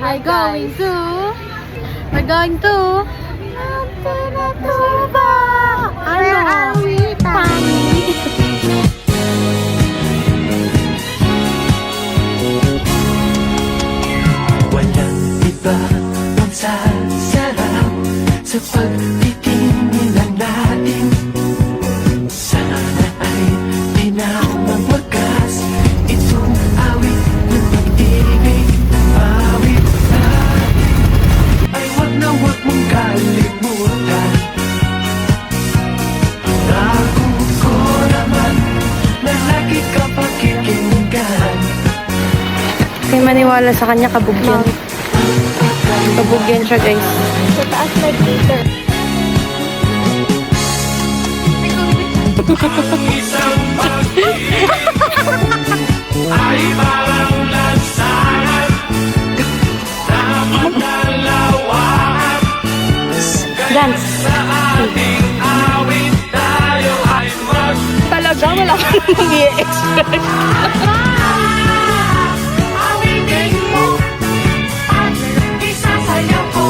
We're going to Tuba. Where are we, Tami? Walang iba ang sasarap sa pagtitingin lang natin. Sana ay di na magwakas itong awit ng pag-ibig. Awit natin ay wag na wag mong kalimutan. Nakuko naman na lagi ka pakikinggan. Kaya maniwala sa kanya, kabugyan. Kabugyan siya, guys. Sa taas na dito. Isang pag-ibig ay parang lansangan na magdalawahan. Dance. Sa ating awit tayo ay Talaga, wala ka nang i-expect. awitin mo at isasayaw ko.